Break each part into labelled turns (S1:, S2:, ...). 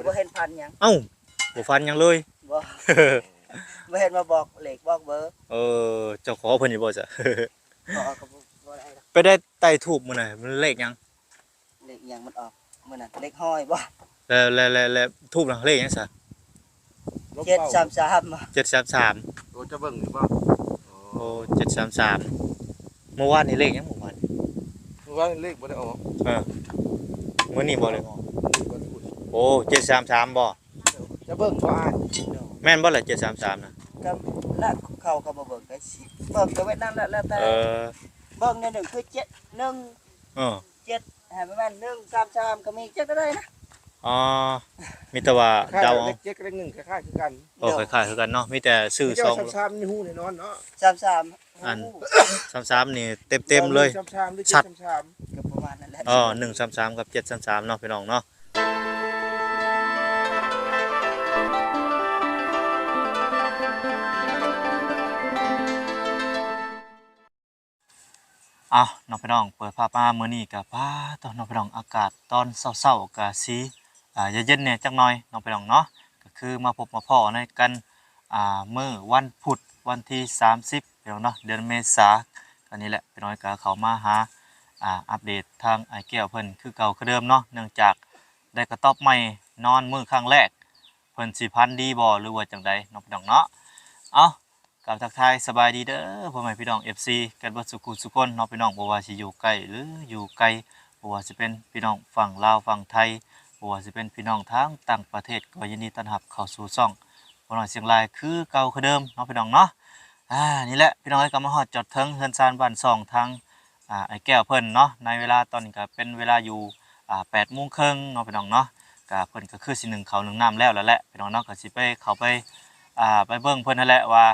S1: บ่เห็นพันยัง
S2: เอ้าบ่ฟันยังเลย
S1: บ่บ่เห็นมาบอกเลขบอกเบอร์
S2: เจ้าขอเพิ่นอยู่บ่จ้ะ
S1: บอกก็บ่ได้ดอก
S2: ไปได้ไต่ทูบมื้อน่ะมันเลขยัง
S1: เลขยังมันออกมื้อนั้นเลขห้อยบ่
S2: แล้วทูบน่ะเลขยังซะ
S1: 733บ่
S2: 733
S3: โอ้จะเบิ่งหรือเปล่า
S2: โอ้733เมื่อวานนี่เลขยังเมื่อวาน
S3: ว่าเลขบ่ได้ออก
S2: มื้อนี้บ่เลขออกโอ้733บ่
S3: จะเบิ่งบ่อ่าน
S2: แม่นบ่ล่ะ733น่ะ
S1: ก็ละเขาก็มาเบิ่งก็สิเบิ่งก็ไว้นั่นแล้วแต่เบิ่งในหนึ่งคือ7 1 7ให้ประมาณ133ก็มีจักก็ได้นะ
S2: มีแต่ว่าเดา
S3: เลข7กับเลข1คล้ายๆคือกัน
S2: คล้ายๆคือกันเนาะมีแต่ชื่อ2
S3: 33นี่ฮู้แน่นอนเนาะ
S1: 33
S2: อัน33นี่เต็มๆเลย
S3: 33หรือ
S1: ก็ประมาณนั้นแหละ
S2: 133กับ733เนาะพี่น้องเนาะน้องพี่น้องเปิดภาพมามื้อนี้ก็ตอนน้องพี่น้องอากาศตอนเช้าๆก็สิเย็นๆเนี่ยจักหน่อยน้องพี่น้องเนาะก็คือมาพบมาพ้อในกันมื้อวันพุธวันที่30พี่น้องเนาะเดือนเมษายนก็นี่แหละพี่น้องก็เข้ามาหาอัปเดตทางไอ้แก้วเพิ่นคือเก่าคือเดิมเนาะเนื่องจากได้กระต๊อบใหม่นอนมื้อครั้งแรกเพิ่นสิพันดีบ่หรือว่าจังใดน้องพี่น้องเนาะกับทักทายสบายดีเด้อพ่อแม่พี่น้อง FC กันเบิดสุขุสุคนเนาะพี่น้องบ่ว่าสิอยู่ใกล้หรืออยู่ไกลบ่ว่าสิเป็นพี่น้องฝั่งลาวฝั่งไทยบ่ว่าสิเป็นพี่น้องทางต่างประเทศก็ยินดีต้อนรับเข้าสู่ช่องบ่น้อยเสียงรายคือเก่าคือเดิมเนาะพี่น้องเนาะนี่แหละพี่น้องก็มาฮอดจอดถึงเฮือนซานบ้านซ่องทางไอ้แก้วเพิ่นเนาะในเวลาตอนนี้ก็เป็นเวลาอยู่8:30 นเนาะพี่น้องเนาะก็เพิ่นก็คือสินึ่งข้าวนึ่งน้ำแล้วแหละพี่น้องเนาะก็สิไปเข้าไปไปเบิ่งเพิ่นนั่นแหละว่า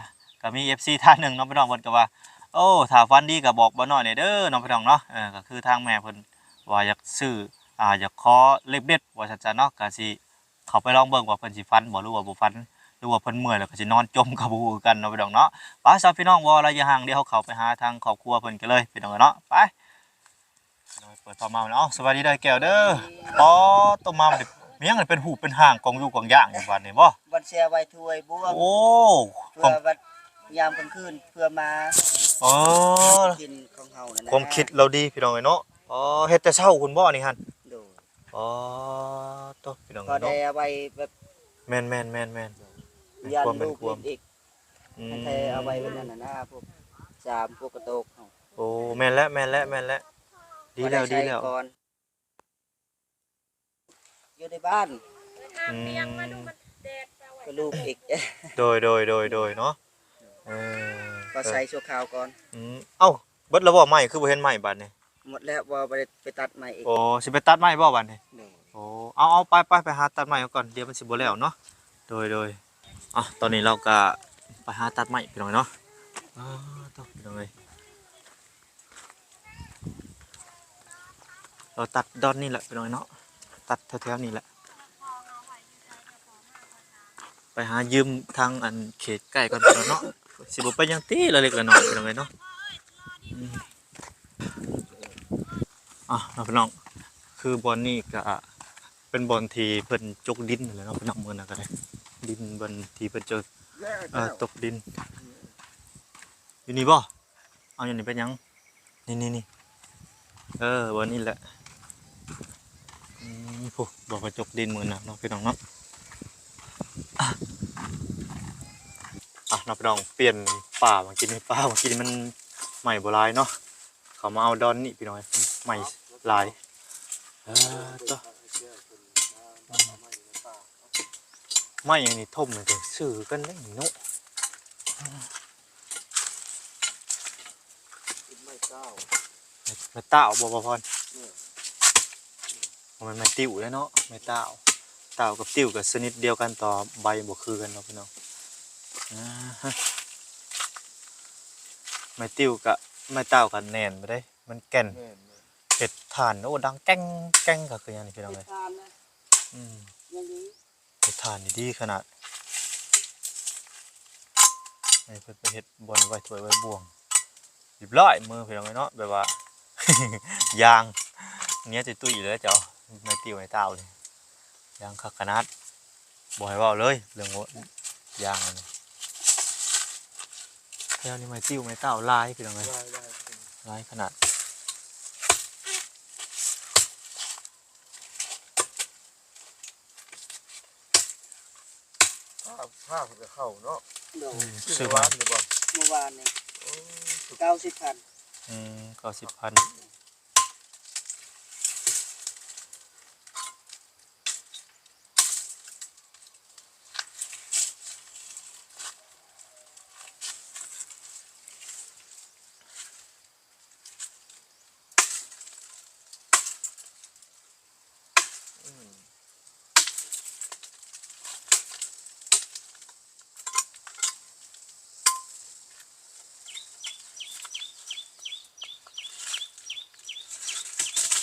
S2: ก็มี FC ท่านหนึ่งน้องพี่น้องเพิ่นก็ว่าโอ้ถ้าฟันดีก็บอกบ่น้อยเด้อน้องพี่น้องเนาะก็คือทางแม่เพิ่นว่าอยากซื้ออยากขอเลขเด็ดว่าซั่นๆเนาะก็สิเข้าไปลองเบิ่งว่าเพิ่นสิฟันบ่หรือว่าบ่ฟันหรือว่าเพิ่นเมื่อยแล้วก็สินอนจมกับบ่ฮู้กันเนาะพี่น้องเนาะไปซะพี่น้องบ่ระยะห่างเดี๋ยวเขาไปหาทางครอบครัวเพิ่นกันเลยพี่น้องเนาะไปเปิดพอมาเนาะสวัสดีเด้อแก้วเด้อต้มมามีหยังเป็นหูเป็นห่างกองอยู่กองย่างอยู่บัดนี้บ่
S1: บัดแชร์ไว้ถ้วยบวง
S2: โอ้
S1: เพื่อบัดยามกลางคืนเพื่อมากินของเฮานั่นนะ
S2: ความคิดเราดีพี่น้องเนาะเฮ็ดแต่เช้าคุณบ่นี่หั่น
S1: โดย
S2: ตัวพี่น้อง
S1: เนาะพอได้เอาไว้แบบ
S2: แม่น
S1: ยันลูกอีกให้เอาไว้นั่นน่ะนะพวกพวกกระโตกเฮา
S2: โอ้แม่นแล้วดีแล้ว
S1: อยู่ในบ้านก็ลูกอีก
S2: โดยเนาะ
S1: ก็ใส่ชั่วคราวก่อน
S2: เอ้าเบิดแล้วบ่ใหม่คือบ่เห็นใหม่บัดนี้
S1: หมดแล้วบ่ไปตัดใหม่อีก
S2: โอ้สิไปตัดใหม่บ่บัดนี้โอ้เอาไปหาตัดใหม่ก่อนเดี๋ยวมันสิบ่แล้วเนาะโดยตอนนี้เราก็ไปหาตัดใหม่พี่น้องเนาะต้องพี่น้องเอ้ยเราตัดดอนนี่แหละพี่น้องเนาะตัดแถวๆนี่แหละไปหายืมทางอันเขตใกล้ก่อนพี่น้องเนาะสิบ่ไปยังตีละเล็กละน้อยพี่น้องเอ้ยเนาะพี่น้องคือบอลนี่ก็เป็นบอลที่เพิ่นจกดินเลยเนาะพี่น้องมื้อนั้นก็ได้ดินบอลที่เพิ่นเจอตกดินอยู่นี่บ่เอาอยู่นี่เป็นยังนี่บอลนี่แหละผู้บอกว่าจกดินมื้อนั้นเนาะพี่น้องเนาะน้องพี่น้องเปลี่ยนป่ามากินมันใหม่โบราณเนาะเขามาเอาดอนนี่พี่น้องใหม่ลายตัวไม่อย่างนี้ท่มเลยซื้อกันได้เนาะไม่เต้าบ่พรมันไม่ติ้วแล้วเนาะไม่เต้ากับติ้วกับชนิดเดียวกันต่อใบบ่คือกันเนาะพี่น้องไม่ติ้วกับไม่เต้ากันแน่นไปได้มันแก่นเห็ดถ่านโอ้ดังแก้งก็คือยังนี่พี่น้องเลยเห็ดถ่านนี่ดีขนาดนี่เพิ่นไปเห็ดบนไว้ถ้วยไว้บ่วงเรียบร้อยมือพี่น้องเลยเนาะแบบว่ายางเนี้ยจะตุ้ยเลยเจ้าไม่ติ้วไม่เต้าเลย ยางคักขนาดบ่ให้เว้าเลยเรื่องยางอันนี้แถวนี้ไม้ติ้วไม้เต้าลายพี่น้องเอ้ย
S3: ได้
S2: ลายขนาด
S3: ผ้าจะเข้าเนาะ
S1: โดย
S2: ซื้อ
S3: บ้า
S2: บ้าน
S3: หรือเปล่า
S1: เมื่อวานนี่
S3: โอ้
S1: 90,000
S2: 90,000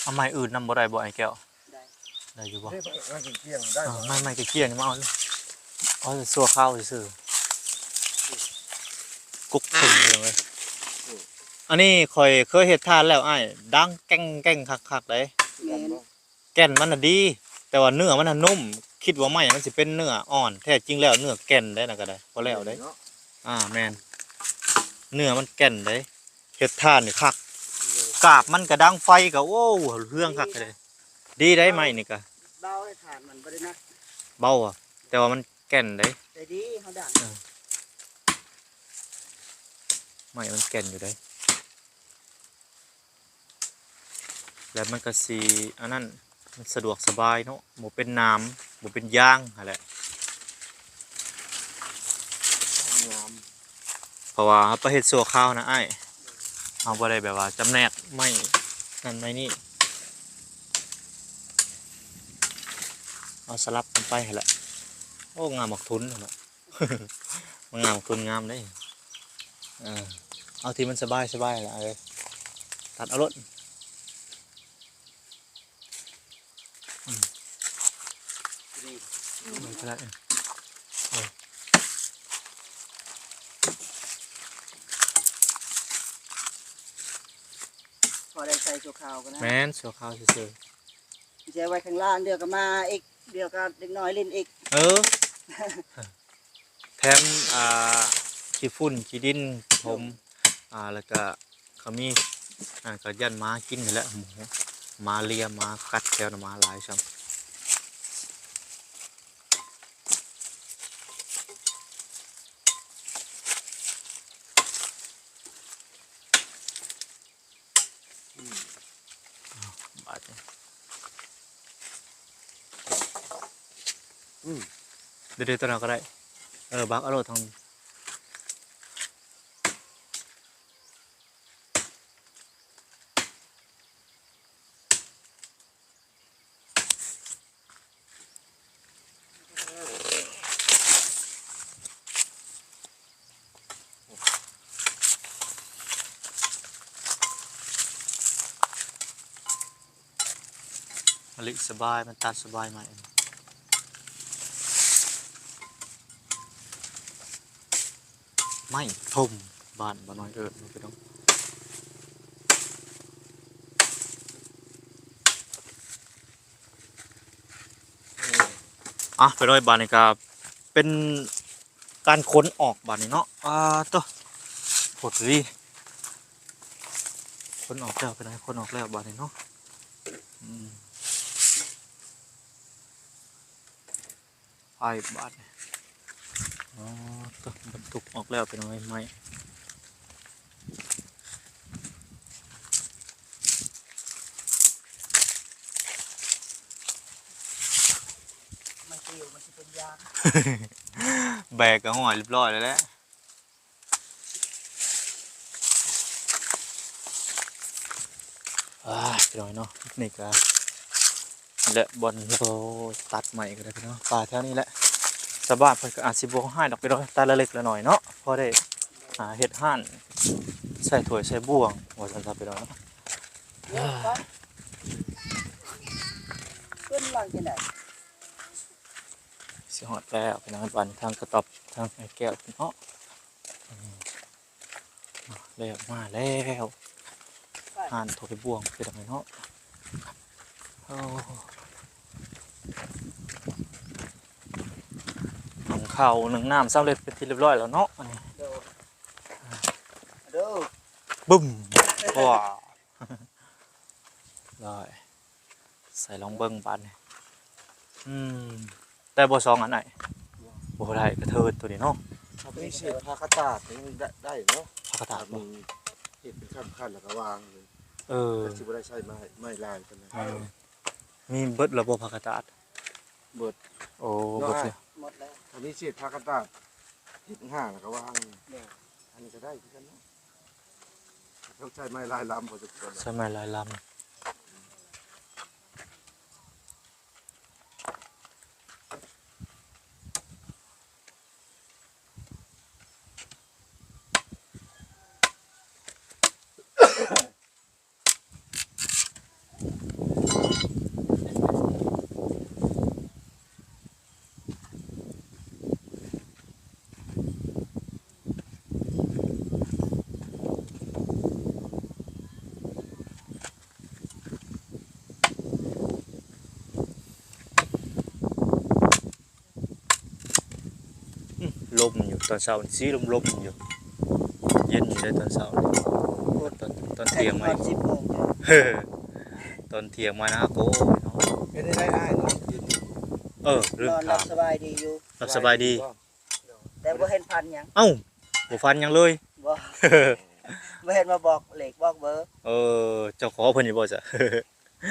S2: เอาไม้อื่นนำบ่ได้บ่ไอ้แก้ว
S1: ได้
S2: ได้อยู่บ่
S3: ได้ไปงานกินเที่ยงได้
S2: อ่า
S3: บ่
S2: ไม่เกี้ยนี่มาเอาเลยเอาแต่ซัวข้าวซื่อๆกุ๊กถึงเลยอันนี้ข่อยเคยเฮ็ดทานแล้วอ้ายดังแก้งคักๆเลย
S1: แม่น
S2: แก่นมันน่ะดี แต่ว่าเนื้อมันน่ะนุ่ม คิดว่าไม่มันสิเป็นเนื้ออ่อนแท้จริงแล้วเนื้อแก่นได้นะก็ได้พอแล้วได้
S3: เนาะ
S2: แม่นเนื้อมันแก่นได้เฮ็ดทานนี่คักกาบมันก็ดังไฟก็โอ้เรื่องคักเลยดีได้ไหมนี่ก็
S1: เบาให้ทานมันบ่ได้นะ
S2: เบาอ่ะแต่ว่ามันแก่นได้
S1: แต่ดีเฮาดัง
S2: ไม่มันแก่นอยู่ได้แล้วมันก็สีอันนั้นมันสะดวกสบายเนาะหมูเป็นน้ำหมูเป็นยางอะไร
S3: งาม
S2: เพราะว่าประเฮ็ดสัวข้าวนะไอ้ายเอาบ่ได้แบบว่าจำแนกไม่นั่นไม่นี่เอาสลับกันไปหั่นแหละโอ้งามหมกทุนหั่นแหละ มันงามหมกทุนงามได้เอาที่มันสบายแหละเอ้ยตัดเอารถ
S1: ดี
S2: มันก็ได้
S1: พอได้ใส่ชั่วคราวก็นะ
S2: แม่นสัวข้าวซื่อ
S1: ใช้ไว้ข้างล่างเดี๋ยวก็มาอีกเดี๋ยวก็เด็กน้อยเล่นอีก
S2: ๆแถมขี้ฝุ่นขี้ดินผมแล้วก็เขามีก็ยันม้ากินนี่แหละหมูม้าเลียม้ากัดแก้วน่ะม้าหลายซ้ำ บาทเนี่ยเดี๋ยวตัวเราก็ได้บักเอาโรทางมะลิสบายมันตัดสบายไหมไม่ทมบ้านบ้านน้อยมันไปต้องไปร้อยบาทนี่ครับเป็นการค้นออกบาทนี่เนาะตัวโหดดีค้นออกแล้วเป็นไงค้นออกแล้วบาทนี่เนาะไอ้บาทเนี่ยตัวบรรทุกออกแล้วเป็นไงไหม
S1: มันติวมันสิเป็นยาง
S2: แบกกับห้อยเรียบร้อยเลยแหละพี่น้อยเนาะนี่ก็และบอลโลตัดใหม่ก็ได้พี่น้องป่าแถวนี้แหละสบายเพิ่นก็อาจสิบ่ให้ดอกพี่น้องตัดละเล็กละน้อยเนาะพอได้เฮ็ดห่านใส่ถ้วยใส่บ่วงว่าซั่นซะพี่น้องเนาะ
S1: ขึ้นหลังจังได๋
S2: สิฮอดแล้วพี่น้องบันทางกระต๊อบทางไอ้แก้วเนาะแล้วมาแล้วห่านถ้วยบ่วงพี่น้องเนาะโอ้ ข้าวหนึ่งน้ำสำเร็จเป็นที่เรียบร้อยแล้วเนาะอันนี้
S1: โดยเด้อ
S2: บึ้มว้าวได้ใส่ลองเบิ้งปันนี่ได้บ่สองอันไหนบ่ได้กระเทิดตัวนี้เนาะ
S3: ถ้าเป็นเศษผ้ากระตาดนี่ได้เนาะ
S2: ผักกระตาดบ่
S3: มีเห็ดเป็นขั้นๆแล้วก็วางเลย
S2: เออ
S3: สิบ่ได้ใช้ไม้ลายกันนะ
S2: มีเบิดระบบผักกระตาด
S3: เบิด
S2: โอ้เบิดเลย
S1: หมดแล้ว
S3: ถ้ามีเศษผ้ากระตาดเห็ดห่างแล้วก็วาง
S1: เด้อ
S3: อันนี้ก็ได้คือกันเนาะต้องใช้ไม้ลายลำพอจะเกิด
S2: สมัยหลายลำลมอยู่ตอนเช้านี่สีลมอยู่เย็นอยู่เลยตอนเช้านี่ตอนเที่ยง
S1: มา
S2: มา
S1: 10 โมง
S2: เฮ้อตอนเที่ยงมานะโก้ยเนาะ
S3: เป็นได้ได้เนาะ
S2: ลืม
S1: นอนหลั
S2: ถา
S1: บ
S2: ม
S1: สบายดีอยู่
S2: รับสบายดี
S1: แต่บ่เห็นพันหยัง
S2: เอ้าบ่ฟันหยังเลย
S1: บ่บ่เห็นมาบอกเลขบอกเบอร์
S2: เจ้าขอเพิ่นอยู่บ่จ้ะ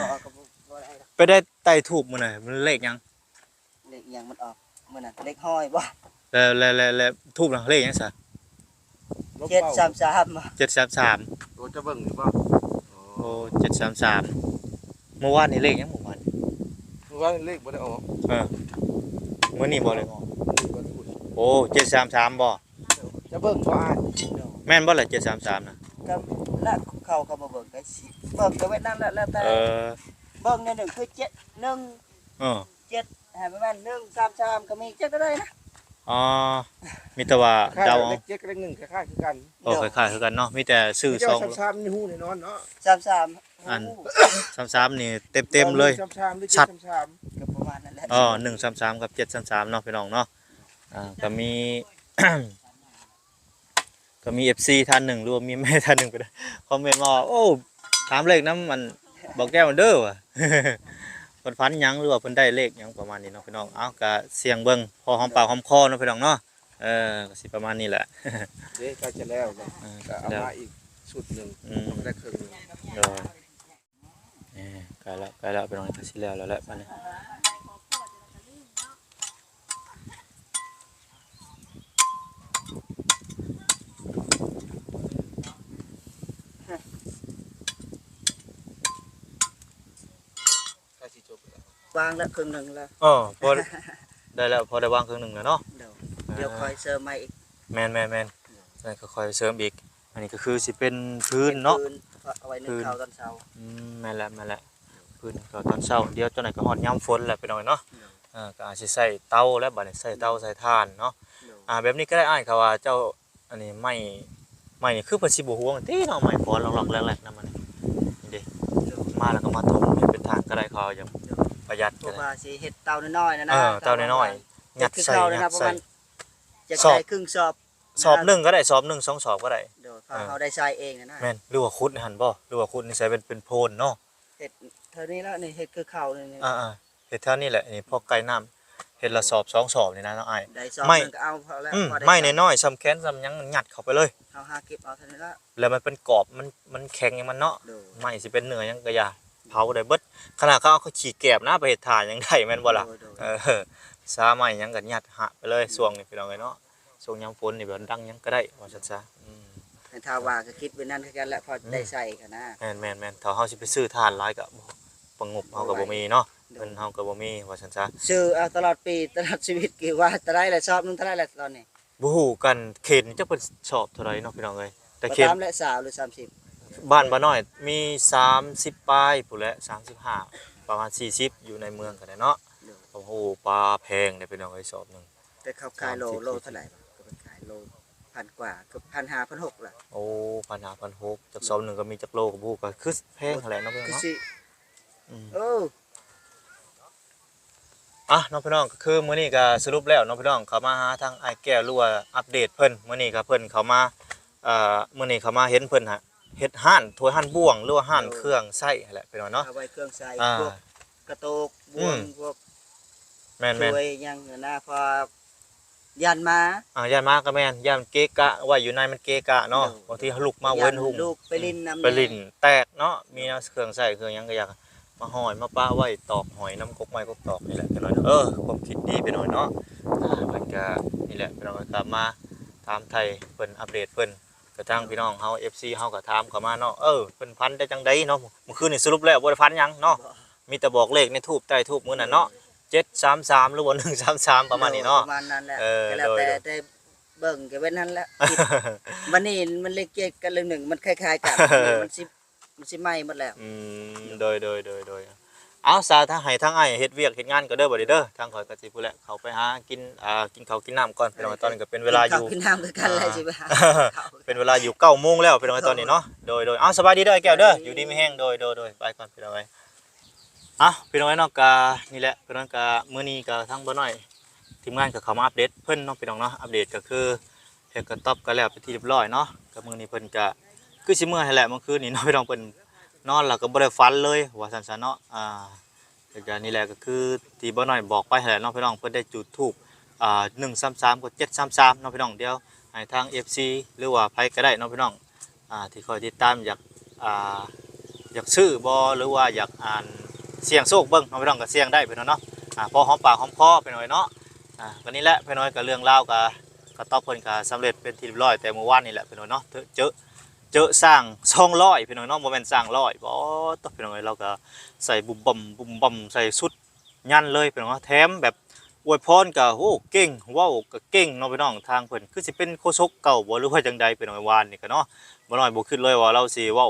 S1: บอกก็บ่ได้ดอก
S2: ไปได้ไต่ทูบมื้อน่ะมันเลขหยัง
S1: เลขหยังมันออกมื้อนั้นเลขห้อยบ่
S2: แล้วทูบน่ะเลขหยังซะ
S1: 733บ่
S2: 733
S3: โอ้จะเบิ่งหรือเปล่า
S2: โอ้733เมื่อวานนี่เลขหยังเมื่อวาน
S3: ว่าเลขบ่ได้ออก
S2: มื้อนี้บ่เลขออกโอ้733บ่
S3: จะเบิ่งว่าอ่าน
S2: แม่นบ่ล่ะ733น่ะ
S1: ก็ละเขาก็มาเบิ่งก็สิเบิ่งก็ไว้นั่นแล้วแต่ เบิ่งในหนึ่งคือ7 1
S2: เออ
S1: 7ให้ประมาณ1 3 3ก็มีจักก็ได้นะ
S2: อ๋อมีแต่ว่า
S3: คล้าย
S2: เดา
S3: เลขเจ็ดกับเลขหนึ่งคล้ายๆคือกัน
S2: โอ้คล้ายๆคือกันเนาะมีแต่ชื่อ
S3: เจ้า
S2: ซอง
S3: ซ้ำๆนี่ฮู้แน่นอนเนาะ
S1: 33
S2: อัน 33นี่เต็มๆเลย
S3: ซ้ำๆหรือ
S2: ชัด
S3: ซ้ำ
S1: ก็ประมาณนั้นแหละ
S2: 133กับ733เนาะพี่น้องเนาะก็มี ก็มี FC ท่านหนึ่งหรือว่ามีแม่ท่านหนึ่งก็ได้คอมเมนต์มาว่าโอ้ถามเลขนำมันบอกแก้วมันเด้อว่ะ เพิ่นฝันหยังหรือว่าเพิ่นได้เลขหยังประมาณนี้เนาะพี่น้องเอาก็เสียงเบิ่งพอหอมปากหอมคอเนาะพี่น้องเนาะก็สิประมาณนี้แหละ
S3: ๆเด้ก็จะแล้วเนาะก็เอา
S2: แล้ว
S3: มาอีกชุดหนึง
S2: ม
S3: ได้ครึ่งหนึง
S2: เออใกล้แล้วพี่น้องก็สิแล้วแหละบัดนี้
S3: ใกล้สิจบแล้ว
S1: วางแล้วครึ่งหนึงแล้ว
S2: พอได้แล้วพอได้วางครึ่งหนึงแล้วเนาะ
S1: เดี๋ยวคอยเสริมใหม่อีก
S2: แม่นนั่นก็ค่อยเสริมอีกอันนี้ก็คือสิเป็นพื้นเนาะ
S1: พื้เอาไว้นึ่งข้าวตอนเช้า
S2: แม่นแล้วพื้นก็ตอนเช้าเดี๋ยวเจ้าไหนก็ฮอดยามฝนแหละพี่น้องเนาะก็อาจสิใส่เตาแล้วบัดนี้ใส่เตาใส่ถ่านเนาะแบบนี้ก็ได้อ้ายเขาว่าเจ้าอันนี้ไม้นี่คือเพิ่นสิบ่ฮู้ว่าติเนาะไม้ฟอนหลอกๆแหลกๆนำมันนี่เด้มาแล้วก็มาต้มให้เป็นทางก็ได้เขาอย่างประหยัด
S1: เพ
S2: ก็
S1: ราะ
S2: ได้
S1: ว่าสิเฮ็ดเตาน้อยๆนะนะ
S2: เตาน้อยๆยัด
S1: คือ
S2: ใส่
S1: ข้าวนะ
S2: ยั
S1: นะ
S2: ด
S1: ประ
S2: ใส่
S1: มาณจะ
S2: สอบ
S1: ใส่ครึ่งสอบ
S2: สอบหนึงก็ได้สอบหนึง2สอบก็ได้
S1: เดี๋ยวเขาได้ใช้เองนะ
S2: แม่นหรือว่าขุดหั่นบ่หรือว่าขุดนี่ใส่เป็นโพนเนาะ
S1: เฮ็ดเท่านี้แล้วนี่เฮ็ดคือข้าวนี่
S2: เฮ็ดเท่านี้แหละนี่พอไก่น้ำเฮ็ดละสอบ2สอบนี่นะเนาะอ้าย
S1: ได้สอบ
S2: ไม่
S1: นึงก็เอาพอแล้วพอด้
S2: ไม่น้อยๆซ้ำแขนซ้ำหยังยัดเข้าไปเลย
S1: เอาหาเก็บเอาเท่านี้ละ
S2: แล้วมันเป็นกรอบมันแข็งอย่างมันเนาะ
S1: เดี๋ยว
S2: ไม่สิเป็นเนื้อหยังก็อย่าเผาได้เบิดขนาดเขาเอาเขาฉีกแกบนะไปเฮ็ดถ่านยังได้แม่นบ่ล่ะ
S1: เดี๋ยว
S2: ซาไม้หยังก็ยัดหะไปเลยช่วงนี้พี่น้องเอ้ยเนาะช่วงยามฝนนี่แบบดังหยังก็ได้ว่าซั่นซะ
S1: ให้ทาว่าก็คิดไว้นั่นคือกันแหละพอได้ใส่กันนะ
S2: แม่นถ้าเฮาสิไปซื้อถ่านหลายก็บ่ประงบเฮาก็บ่มีเนาะเงินเฮาก็บ่มีว่าซั่นซะ
S1: ซื้อเอาตลอดปีตลอดชีวิตกี่ว่าตะไดละชอบนึงตะไดละตอนนี้
S2: บ่ฮู้กันเขตนี่จักเพิ่นชอบเท่าใดเนาะพี่น้องเอ้ยแต่เขต
S1: ตามและสาวหรือ30
S2: บ้านบ่น้อยมี30ปลายพู่นแหละ35ประมาณ40อยู่ในเมืองก็ได้เนาะโอ้โหปลาแพงเด้พี่น้องเอ้ยสอบหนึง
S1: แต่เขาขายโลเท่าไหร่ก็เป็นขายโลพันกว่าเกือบ1,500 1,600ล่ะ
S2: โอ้1,500 1,600จากสอบหนึงก็มีจักโลก็บ่ฮู้ก็คือแพงเท่าไหร่เนาะพี่น้อง
S1: คือ
S2: เนาะ
S1: สิ
S2: อืม
S1: เออ
S2: น้องพี่น้องก็คือมื้อนี้ก็สรุปแล้วน้องพี่น้องเขามาหาทางไอ้แก้วหรือว่าอัปเดตเพิ่นมื้อนี้ก็เพิ่นเขามามื้อนี้เขามาเห็นเพิ่นฮะเฮ็ดห้านถ้วยห้านบ่วงหรือว่าห้านเครื่องไส้นั่นแหละพี่น้องเนาะ
S1: เอาไว้เครื่องใส่
S2: อ่า
S1: พวกกระโตกบวงพวก
S2: แม่น
S1: ช่วยยังนะพอยันมา
S2: ย่านมาก็แม่นย่านมันเกะกะว่าอยู่ในมันเกะกะเนาะบางทีเขาลุกมาเว้นหุ่ง
S1: ลูกไปลินน้ำ
S2: ไปลิ้นแตกเนาะมีแนวเครื่องใส่เครื่องหยังก็อยากมาห้อยมาป้าไว้ตอกหอยน้ำกกไม้กกตอกนี่แหละพี่น้อยเนาะความคิดดีไปหน่อยเนาะเพิ่นก็นี่แหละพี่น้องก็มาถามไทยเพิ่นอัปเดตเพิ่นกระทั่งพี่น้องเฮา FC เฮาก็ถามเข้ามาเนาะเพิ่นพันได้จังไดเนาะเมื่อคืนนี่สรุปแล้วบ่ได้พันหยังเนาะมีแต่บอกเลขในทูบใต้ทูบมื้อนั้นเนาะ733หรือว่า133ประมาณนี้เนาะ
S1: ประมาณนั้นแหละ
S2: เออ
S1: ก็แล้ว
S2: โดย
S1: แต่เบิ่งก็เป็นนั้นแหละคิดวันนี้มันเลขเจ็ดกันเรื่องหนึ่งมันคล้ายๆกันมันสิไหม้หมดแล้ว
S2: โดยเอาซาถ้าให้ทางไอ้เฮ็ดเวียกเฮ็ดงานก็เด้อบ่ได้เด้อทางข่อยก็สิพูดแหละเขาไปหากินกินข้าวกินน้ำก่อนพี่น้องตอนนี้ก็เป็นเวลาอยู่
S1: กินน้ำคือกันเลยใช่ไหม
S2: เป็นเวลาอยู่9 โมงแล้วพี่น้องตอนนี้เนาะโดยเอาสบายดีเด้อไอ้แก้วเด้ออยู่ดีไม่แห้งโดยไปก่อนพี่น้องเอ้ยพี่น้องเนาะก็นี่แหละพี่น้องก็มื้อนี้ก็ทั้งบ่น้อยทีมงานก็เข้ามาอัปเดตเพิ่นเนาะพี่น้องเนาะอัปเดตก็คือเฮ็ดกระต๊อบก็แล้วไปนที่เรียบร้อยเนาะก็มื้อนี้เพิ่นก็คือสิมื้อให้แหละเมื่อคืนนี้เนาะพี่น้องเพิ่นนอนแล้วก็บ่ได้ฝันเลยว่าซั่นๆเนาะก็นี่แหละก็คือที่บ่น้อยบอกไปแหละเนาะพี่น้องเพิ่นได้จุดธูป133กับ733เนาะพี่น้องเดี๋ยวให้ทาง FC หรือว่าไผก็ได้เนาะพี่น้องที่คอยติดตามอยากซื้อบ่หรือว่าอยากอ่านเสี่ยงโชคเบิ่งเนาะพี่น้องก็เสี่ยงได้พี่น้องเนาะพอหอมปากหอมคอพี่น้อยเนาะก็นี่แหละพี่น้อยก็เรื่องราวก็ตอบเพิ่นก็สำเร็จเป็นที่เรียบร้อยแต่เมื่อวานนี่แหละพี่น้อยเนาะเจอสร้าง200พี่น้อยเนาะบ่แม่นสร้าง100บ่ตบพี่น้อยเราก็ใส่บุ่มบ่มใส่สุดยันเลยพี่น้องแถมแบบอวยพรก็โอ้เก่งเว้าก็เก่งเนาะพี่น้องทางเพิ่นคือสิเป็นโฆษกเก่าบ่หรือว่าจังใดพี่น้อยวานนี่ก็เนาะบ่น้อยบ่คิดเลยว่าเราสิเว้า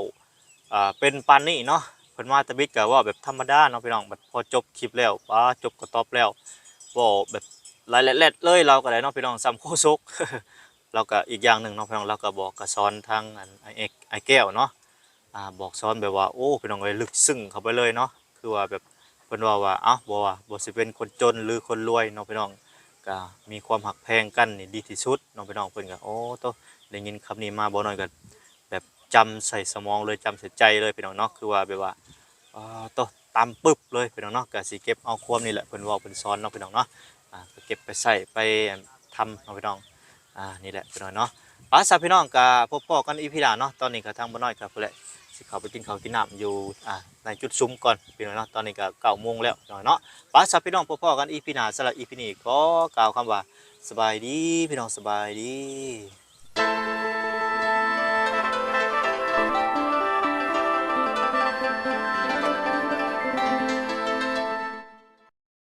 S2: เป็นปานนี้เนาะเพิ่นมาตะบิดก็เว้าแบบธรรมดาเนาะพี่น้องบัดพอจบคลิปแล้วจบก็ตอบแล้วเว้าแบบรายละเอียดเลยเราก็ได้เนาะพี่น้องซ้ำโฆษก เราก็อีกอย่างหนึ่งเนาะพี่น้องเราก็บอกก็สอนทางไอ้แก้วเนาะบอกสอนแบบว่าโอ้พี่น้องเอ้ยลึกซึ้งเข้าไปเลยเนาะคือว่าแบบเพิ่นว่าบ่สิเป็นคนจนหรือคนรวยเนาะพี่น้องก็มีความหักแพงกันนี่ดีที่สุดเนาะพี่น้องเพิ่นก็โอ้โตได้ยินคำนี้มาบ่น้อยก็แบบจำใส่สมองเลยจำใส่ใจเลยพี่น้องเนาะคือว่าแบบว่าโตตามปึ๊บเลยพี่น้องเนาะก็สิเก็บเอาความนี่แหละเพิ่นเว้าเพิ่นสอนเนาะพี่น้องเนาะก็เก็บไปใช้ไปทำเนาะพี่น้องนี่แหละพี่น้องเนาะสาวพี่น้องกับพ่อกันอีพีหน้าเนาะตอนนี้ก็ทางบ่น้อยกับพุ่นแหละสิเข้าไปกินข้าวกินน้ำอยู่ในจุดซุ้มก่อนพี่น้องเนาะตอนนี้ก็9 โมงแล้วพี่น้องเนาะสาวพี่น้องพ่อกันอีพีหน้าสำหรับอีพีนี้ขอกล่าวคำว่าสบายดีพี่น้องสบายดี